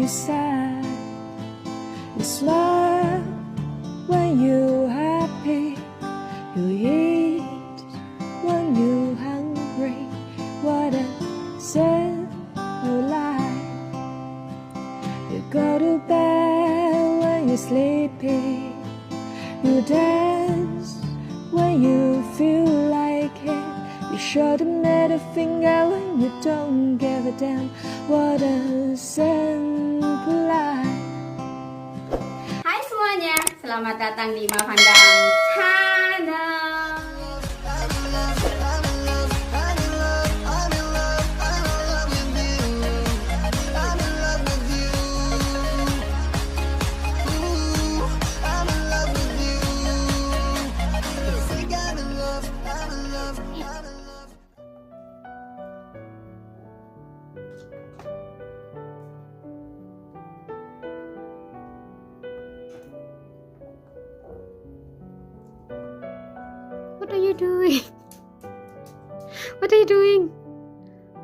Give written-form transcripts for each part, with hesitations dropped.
you're sad, and smile when you're happy. You eat when you're hungry. What a simple life. You go to bed when you're sleepy. You dance when you feel like it. You show the middle finger when you don't give a damn. What a simple life. Hai semuanya, selamat datang di Mavandam Channel. What are you doing? What are you doing?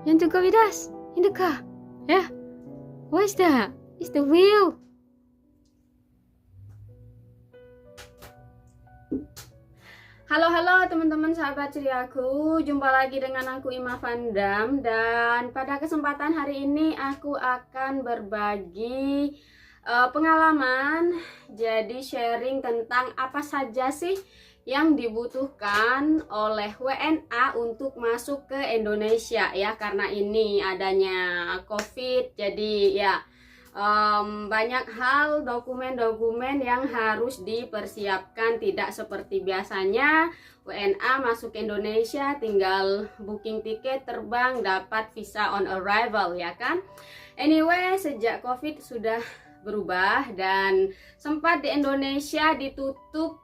You want to go with us in the car? Yeah? What is that? It's the wheel. Halo teman-teman sahabat ceriaku, jumpa lagi dengan aku Ima Vandam. Dan pada kesempatan hari ini aku akan berbagi pengalaman. Jadi sharing tentang apa saja sih yang dibutuhkan oleh WNA untuk masuk ke Indonesia ya, karena ini adanya COVID. Jadi ya banyak hal, dokumen-dokumen yang harus dipersiapkan. Tidak seperti biasanya WNA masuk ke Indonesia tinggal booking tiket, terbang, dapat visa on arrival ya kan. Anyway, sejak COVID sudah berubah dan sempat di Indonesia ditutup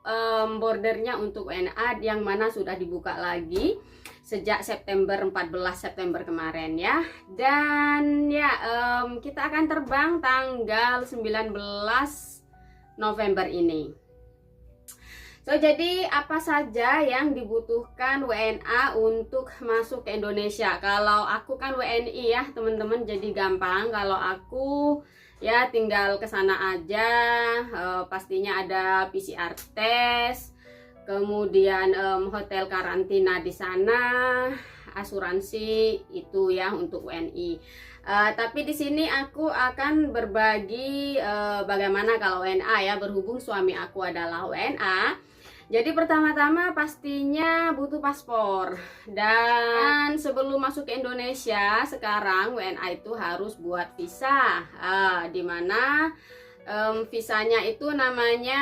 bordernya untuk WNA, yang mana sudah dibuka lagi sejak September 14 September kemarin ya. Dan ya kita akan terbang tanggal 19 November ini. So, jadi apa saja yang dibutuhkan WNA untuk masuk ke Indonesia? Kalau aku kan WNI ya teman-teman, jadi gampang. Kalau aku ya tinggal ke sana aja, pastinya ada PCR test, kemudian hotel karantina di sana, asuransi itu ya untuk WNI. Tapi di sini aku akan berbagi bagaimana kalau WNA ya, berhubung suami aku adalah WNA. Jadi pertama-tama pastinya butuh paspor. Dan sebelum masuk ke Indonesia sekarang WNA itu harus buat visa, dimana visanya itu namanya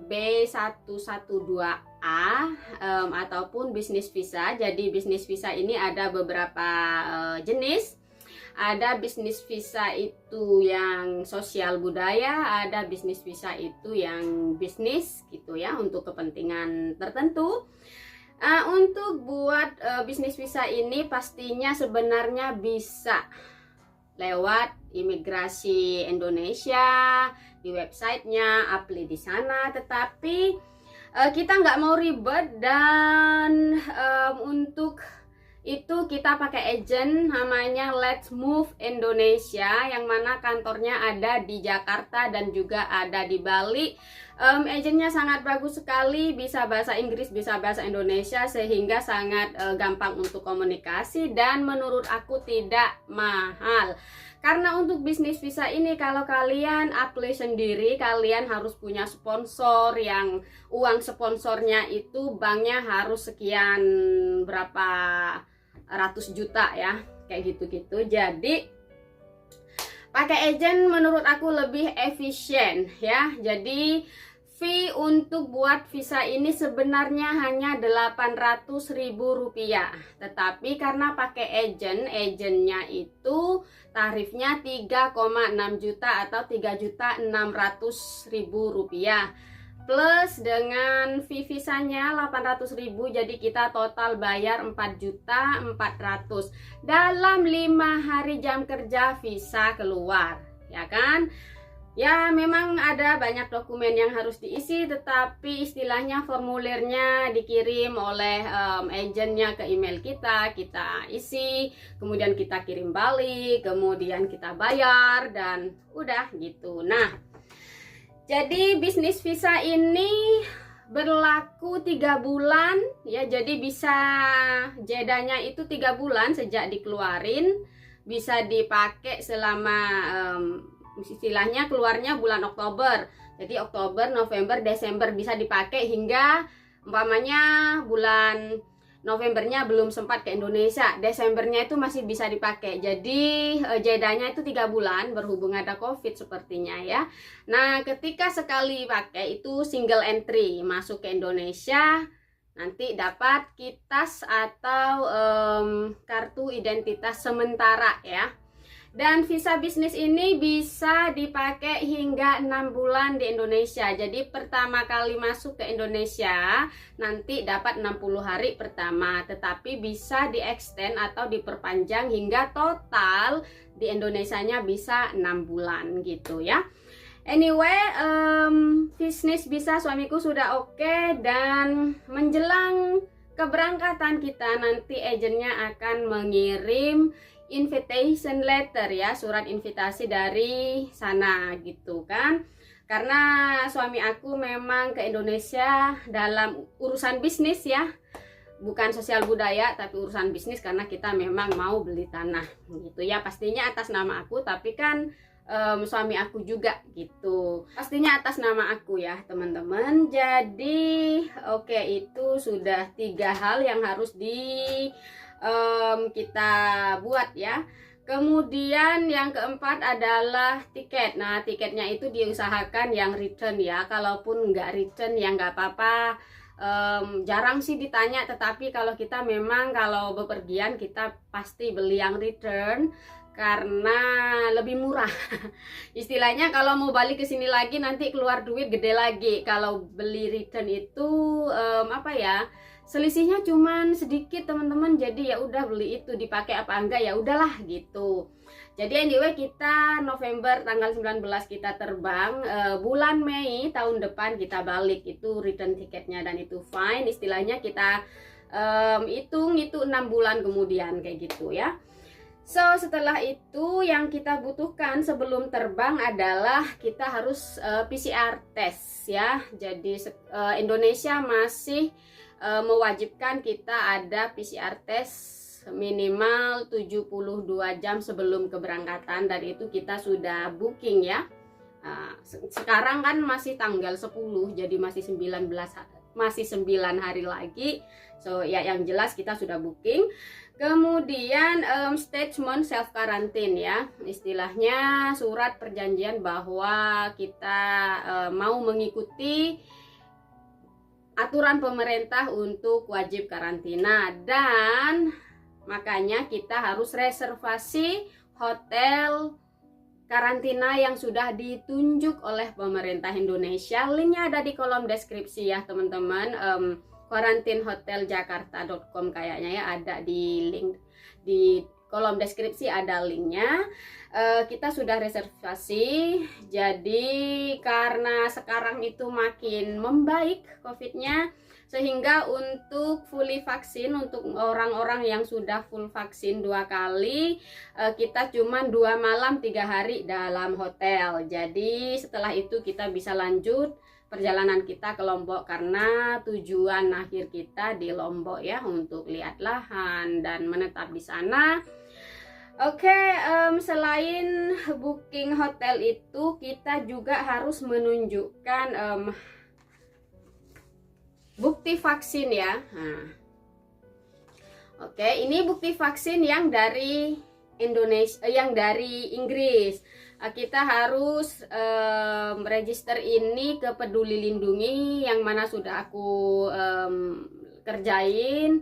B112A ataupun bisnis visa. Jadi bisnis visa ini ada beberapa jenis. Ada bisnis visa itu yang sosial budaya, ada bisnis visa itu yang bisnis gitu ya, untuk kepentingan tertentu. Untuk buat bisnis visa ini pastinya sebenarnya bisa lewat imigrasi Indonesia, di websitenya, apply di sana. Tetapi kita nggak mau ribet, dan untuk itu kita pakai agent namanya Let's Move Indonesia, yang mana kantornya ada di Jakarta dan juga ada di Bali. Agentnya sangat bagus sekali, bisa bahasa Inggris, bisa bahasa Indonesia, sehingga sangat gampang untuk komunikasi, dan menurut aku tidak mahal. Karena untuk bisnis visa ini kalau kalian apply sendiri, kalian harus punya sponsor, yang uang sponsornya itu banknya harus sekian berapa ratus juta ya, kayak gitu-gitu. Jadi pakai agent menurut aku lebih efisien ya. Jadi fee untuk buat visa ini sebenarnya hanya Rp800.000, tetapi karena pakai agent, agentnya itu tarifnya 3,6 juta atau Rp3.600.000 plus dengan fee visanya 800.000. jadi kita total bayar 4.400.000 dalam 5 hari jam kerja visa keluar ya kan. Ya, memang ada banyak dokumen yang harus diisi, tetapi istilahnya formulirnya dikirim oleh agennya ke email kita, kita isi, kemudian kita kirim balik, kemudian kita bayar, dan udah gitu. Nah, jadi bisnis visa ini berlaku 3 bulan ya, jadi bisa jedanya itu 3 bulan sejak dikeluarin, bisa dipakai selama istilahnya keluarnya bulan Oktober. Jadi Oktober, November, Desember bisa dipakai hingga umpamanya bulan Novembernya belum sempat ke Indonesia, Desembernya itu masih bisa dipakai. Jadi jedanya itu 3 bulan berhubung ada COVID sepertinya ya. Nah, ketika sekali pakai itu single entry masuk ke Indonesia, nanti dapat kitas atau kartu identitas sementara ya. Dan visa bisnis ini bisa dipakai hingga 6 bulan di Indonesia. Jadi pertama kali masuk ke Indonesia nanti dapat 60 hari pertama, tetapi bisa di-extend atau diperpanjang hingga total di Indonesianya bisa 6 bulan gitu ya. Anyway, bisnis visa suamiku sudah oke, dan menjelang keberangkatan kita nanti agennya akan mengirim invitation letter ya, surat invitasi dari sana gitu kan. Karena suami aku memang ke Indonesia dalam urusan bisnis ya, bukan sosial budaya tapi urusan bisnis, karena kita memang mau beli tanah gitu ya. Pastinya atas nama aku, tapi kan suami aku juga gitu, pastinya atas nama aku ya teman-teman. Jadi oke, itu sudah 3 hal yang harus kita buat ya. Kemudian yang keempat adalah tiket. Nah, tiketnya itu diusahakan yang return ya. Kalaupun nggak return ya nggak apa-apa. Jarang sih ditanya, tetapi kalau kita memang kalau bepergian kita pasti beli yang return karena lebih murah. Istilahnya kalau mau balik ke sini lagi nanti keluar duit gede lagi. Kalau beli return itu apa ya? Selisihnya cuman sedikit teman-teman. Jadi ya udah beli itu, dipakai apa enggak ya udahlah gitu. Jadi anyway, kita November tanggal 19 kita terbang, bulan Mei tahun depan kita balik, itu return tiketnya, dan itu fine. Istilahnya kita hitung itu 6 bulan kemudian kayak gitu ya. So setelah itu yang kita butuhkan sebelum terbang adalah kita harus PCR test ya. Jadi Indonesia masih mewajibkan kita ada PCR test minimal 72 jam sebelum keberangkatan, dan itu kita sudah booking ya. Sekarang kan masih tanggal 10, jadi masih 9 hari lagi. So ya, yang jelas kita sudah booking. Kemudian statement self quarantine ya, istilahnya surat perjanjian bahwa kita mau mengikuti aturan pemerintah untuk wajib karantina, dan makanya kita harus reservasi hotel karantina yang sudah ditunjuk oleh pemerintah Indonesia. Linknya ada di kolom deskripsi ya teman-teman. Quarantinehoteljakarta.com kayaknya ya, ada di link di kolom deskripsi, ada linknya. Kita sudah reservasi. Jadi karena sekarang itu makin membaik COVID-nya, sehingga untuk fully vaksin, untuk orang-orang yang sudah full vaksin 2 kali, kita cuma 2 malam 3 hari dalam hotel. Jadi setelah itu kita bisa lanjut perjalanan kita ke Lombok, karena tujuan akhir kita di Lombok ya, untuk lihat lahan dan menetap di sana. Oke, selain booking hotel itu kita juga harus menunjukkan bukti vaksin ya. Nah, oke, ini bukti vaksin yang dari Indonesia, yang dari Inggris. Kita harus register ini ke Peduli Lindungi, yang mana sudah aku kerjain.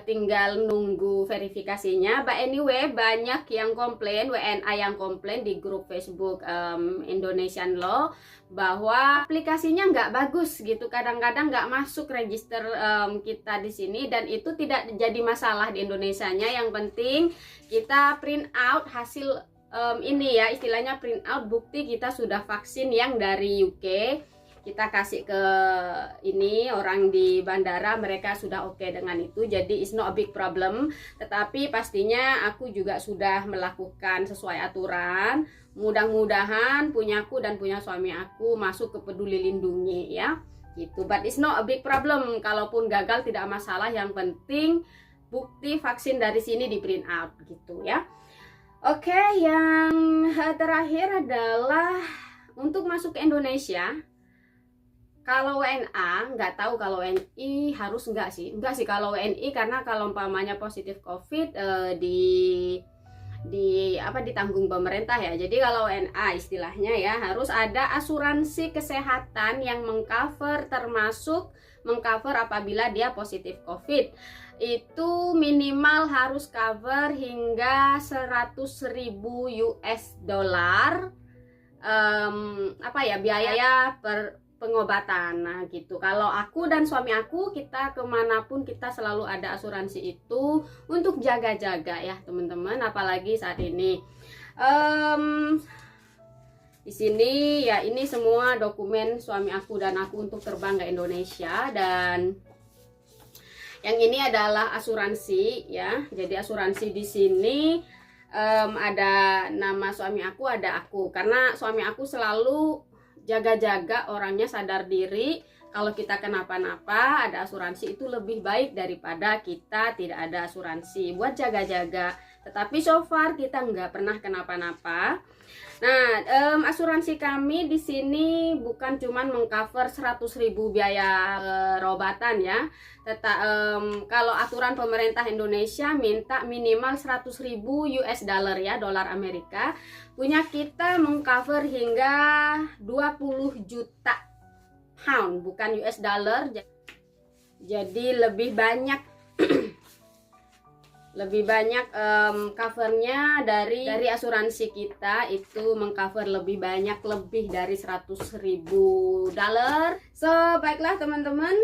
Tinggal nunggu verifikasinya. But anyway, banyak yang komplain, WNA yang komplain di grup Facebook Indonesian Law, bahwa aplikasinya nggak bagus gitu, kadang-kadang nggak masuk register kita di sini, dan itu tidak jadi masalah di Indonesianya. Yang penting kita print out hasil ini ya istilahnya print out bukti kita sudah vaksin yang dari UK. Kita kasih ke ini orang di bandara, mereka sudah oke dengan itu, jadi it's not a big problem. Tetapi pastinya aku juga sudah melakukan sesuai aturan. Mudah-mudahan punyaku dan punya suami aku masuk ke Peduli Lindungi ya gitu. But it's not a big problem, kalaupun gagal tidak masalah, yang penting bukti vaksin dari sini di print out gitu ya. Oke, yang terakhir adalah untuk masuk ke Indonesia. Kalau WNA, nggak tahu kalau WNI harus enggak sih kalau WNI, karena kalau umpamanya positif COVID ditanggung pemerintah ya. Jadi kalau WNA istilahnya ya harus ada asuransi kesehatan yang mengcover, termasuk mengcover apabila dia positif COVID. Itu minimal harus cover hingga 100.000 US dollar biaya per pengobatan. Nah gitu. Kalau aku dan suami aku, kita kemanapun kita selalu ada asuransi itu untuk jaga-jaga ya teman-teman, apalagi saat ini. Di sini ya ini semua dokumen suami aku dan aku untuk terbang ke Indonesia, dan yang ini adalah asuransi ya. Jadi asuransi di sini ada nama suami aku, ada aku, karena suami aku selalu jaga-jaga, orangnya sadar diri. Kalau kita kenapa-napa ada asuransi itu lebih baik daripada kita tidak ada asuransi, buat jaga-jaga. Tetapi so far kita nggak pernah kenapa-napa. Nah, asuransi kami di sini bukan cuman mengcover 100.000 biaya perobatan ya. Kalau aturan pemerintah Indonesia minta minimal 100.000 US dollar ya, dolar Amerika. Punya kita mengcover hingga 20 juta pound, bukan US dollar. Jadi lebih banyak covernya dari asuransi kita itu mengcover lebih banyak, lebih dari 100.000 dolar. So baiklah teman-teman,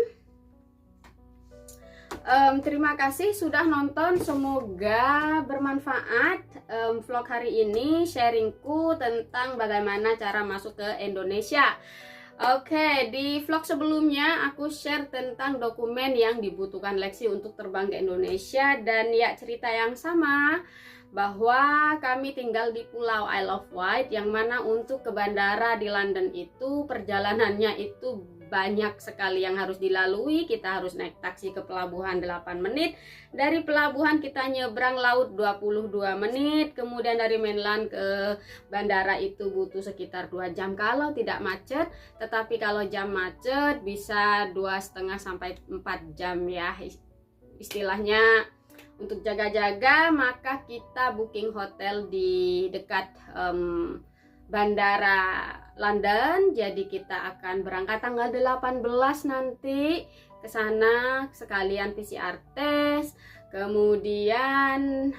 terima kasih sudah nonton, semoga bermanfaat vlog hari ini, sharingku tentang bagaimana cara masuk ke Indonesia. Oke, di vlog sebelumnya aku share tentang dokumen yang dibutuhkan Lexi untuk terbang ke Indonesia, dan ya cerita yang sama bahwa kami tinggal di Pulau Isle of Wight, yang mana untuk ke bandara di London itu perjalanannya itu banyak sekali yang harus dilalui. Kita harus naik taksi ke pelabuhan 8 menit, dari pelabuhan kita nyebrang laut 22 menit, kemudian dari mainland ke bandara itu butuh sekitar 2 jam kalau tidak macet. Tetapi kalau jam macet bisa 2,5 sampai 4 jam ya istilahnya. Untuk jaga-jaga maka kita booking hotel di dekat bandara London. Jadi kita akan berangkat tanggal 18 nanti ke sana, sekalian PCR test. Kemudian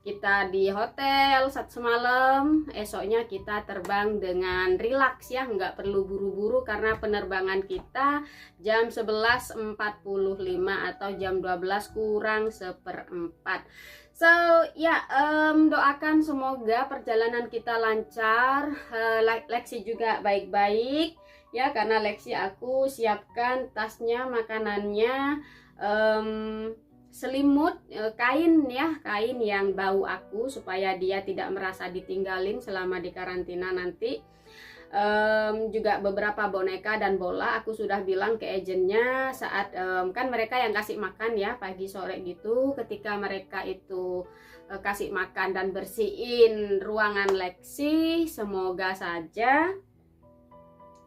kita di hotel semalam, esoknya kita terbang dengan rilaks ya, nggak perlu buru-buru karena penerbangan kita jam 11.45 atau jam 12 kurang seperempat. So ya, doakan semoga perjalanan kita lancar, Lexi juga baik-baik ya, karena Lexi aku siapkan tasnya, makanannya, selimut, kain ya, kain yang bau aku supaya dia tidak merasa ditinggalin selama di karantina nanti. Juga beberapa boneka dan bola. Aku sudah bilang ke agennya saat kan mereka yang kasih makan ya pagi sore gitu, ketika mereka itu kasih makan dan bersihin ruangan Lexi, semoga saja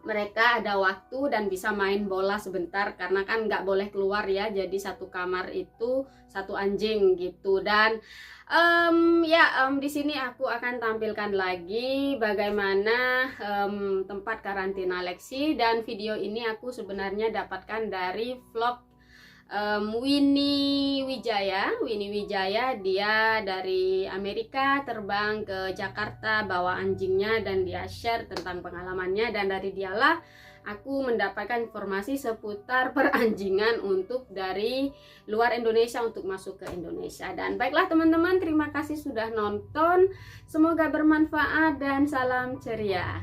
mereka ada waktu dan bisa main bola sebentar, karena kan nggak boleh keluar ya, jadi satu kamar itu satu anjing gitu. Dan di sini aku akan tampilkan lagi bagaimana tempat karantina Lexi, dan video ini aku sebenarnya dapatkan dari vlog Winnie Wijaya. Dia dari Amerika terbang ke Jakarta bawa anjingnya, dan dia share tentang pengalamannya, dan dari dialah aku mendapatkan informasi seputar peranjingan untuk dari luar Indonesia untuk masuk ke Indonesia. Dan baiklah teman-teman, terima kasih sudah nonton, semoga bermanfaat dan salam ceria.